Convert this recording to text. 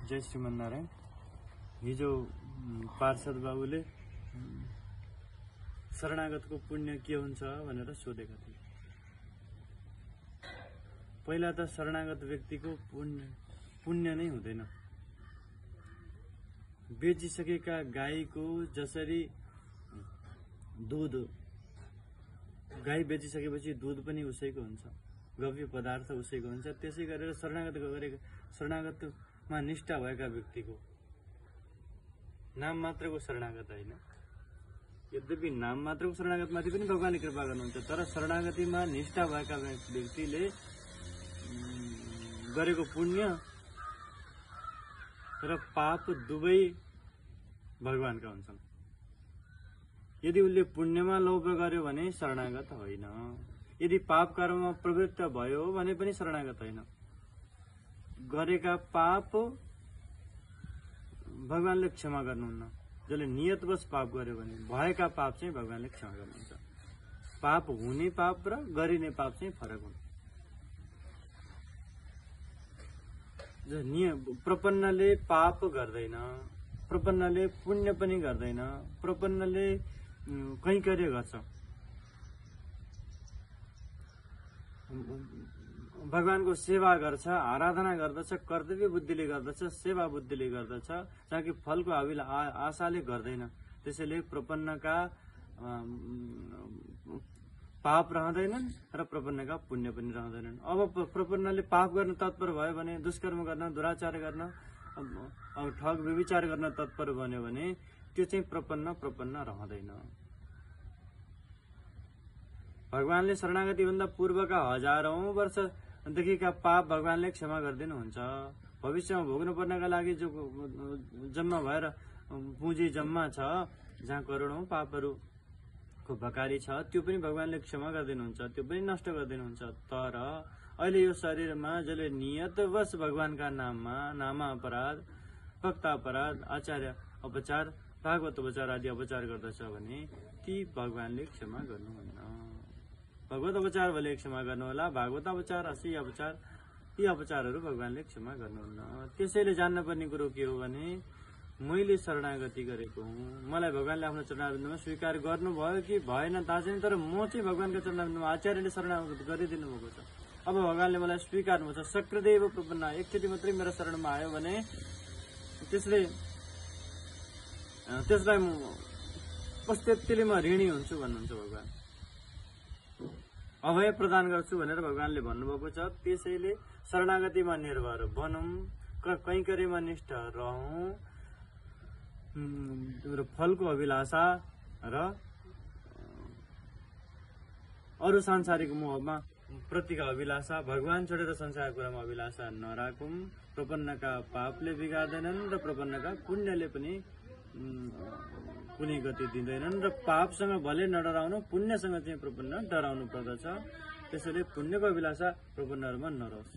जय श्रीमन्नारायण। हिजो पार्षद बाबुले शरणागतको पुण्य के हुन्छ भनेर सोधेका थिए। पहिला त शरणागत व्यक्तिको पुण्य नै हुँदैन। बेचिसकेका गाईको जसरी दूध, गाई बेचिसकेपछि दूध पनि उसैको हुन्छ, गव्य पदार्थ उसैको हुन्छ, त्यसै गरेर शरणागतमा निष्ठा भएका व्यक्तिको नाम मात्रको शरणागत होइन। यद्यपि नाम मात्रको शरणागतमाथि पनि भगवानले कृपा गर्नुहुन्छ, तर शरणागतिमा निष्ठा भएका व्यक्तिले गरेको पुण्य र पाप दुवै भगवानका हुन्छन्। यदि उसले पुण्यमा लोभ गर्यो भने शरणागत होइन, यदि पाप कर्ममा प्रवृत्त भयो भने पनि शरणागत होइन। गरेका पाप भगवानले क्षमा गर्नुहुन्न। जसले नियतवश पाप गर्यो भने भएका पाप चाहिँ भगवानले क्षमा गर्नुहुन्छ। पाप हुने पाप र गरिने पाप चाहिँ फरक हुन्छ। प्रपन्नले पाप गर्दैन, प्रपन्नले पुण्य पनि गर्दैन, प्रपन्नले कैंकर्य गर्छ, भगवानको सेवा गर्छ, आराधना गर्दछ, कर्तव्य बुद्धिले गर्दछ, सेवा बुद्धिले गर्दछ, जहाँ कि फलको आशाले गर्दैन। त्यसैले प्रपन्नका पाप रहँदैनन् र प्रपन्नका पुण्य पनि रहँदैनन्। अब प्रपन्नले पाप गर्न तत्पर भयो भने, दुष्कर्म गर्न, दुराचार गर्न, ठग व्यभिचार गर्न तत्पर बन्यो भने त्यो चाहिँ प्रपन्न रहँदैन। भगवानले शरणागति भन्दा पूर्वका हजारौं वर्षदेखिका पाप भगवानले क्षमा गरिदिनुहुन्छ। भविष्यमा भोग्नु पर्नका लागि जो जम्मा भएर पुँजी जम्मा छ, जहाँ करोडौं पापहरूको भकारी छ, त्यो पनि भगवानले क्षमा गरिदिनुहुन्छ, त्यो पनि नष्ट गरिदिनुहुन्छ। तर अहिले यो शरीरमा जसले नियतवश भगवानका नाममा नामा अपराध, भक्त अपराध, आचार्य अपचार, भागवत अपचार आदि अपचार गर्दछ भने ती भगवानले क्षमा गर्नुहुन्न। भगवत अपचार भले क्षमा गर्नुहोला, भागवत अपचार, असी अपचार, यी अपचारहरू भगवानले क्षमा गर्नुहुन्न। त्यसैले जान्नुपर्ने कुरो के हो भने मैले शरणागति गरेको हुँ, मलाई भगवानले आफ्नो चरणारविन्दमा स्वीकार गर्नुभयो कि भएन थाहा छैन, तर म चाहिँ भगवानका चरणारविन्दमा आचार्यले शरणागति गरिदिनु भएको छ। अब भगवानले मलाई स्वीकार गर्नु छ। सक्रियदेव प्रपन्न, एकचोटि मात्रै मेरो शरणमा आयो भने त्यसलाई पश्चात्तिले म ऋणी हुन्छु भन्नुहुन्छ भगवान। अभय प्रदान गर्छु भनेर भगवानले भन्नुभएको छ। त्यसैले शरणागतिमा निर्भर बनौं, कैंकर्यमा निष्ठ रहौं र फलको अभिलाषा र अरू सांसारिक मोहमा प्रतिका अभिलाषा, भगवान छोडेर संसार कुरामा अभिलाषा नराखौं। प्रपन्नका पापले बिगार्दैनन् र प्रपन्नका पुण्यले पनि कुनै गति दिँदैनन् र पापसँग भले नडराउनु, पुण्यसँग चाहिँ प्रपन्न डराउनु पर्दछ। त्यसैले पुण्यको अभिलाषा प्रपन्नहरूमा नरहोस्।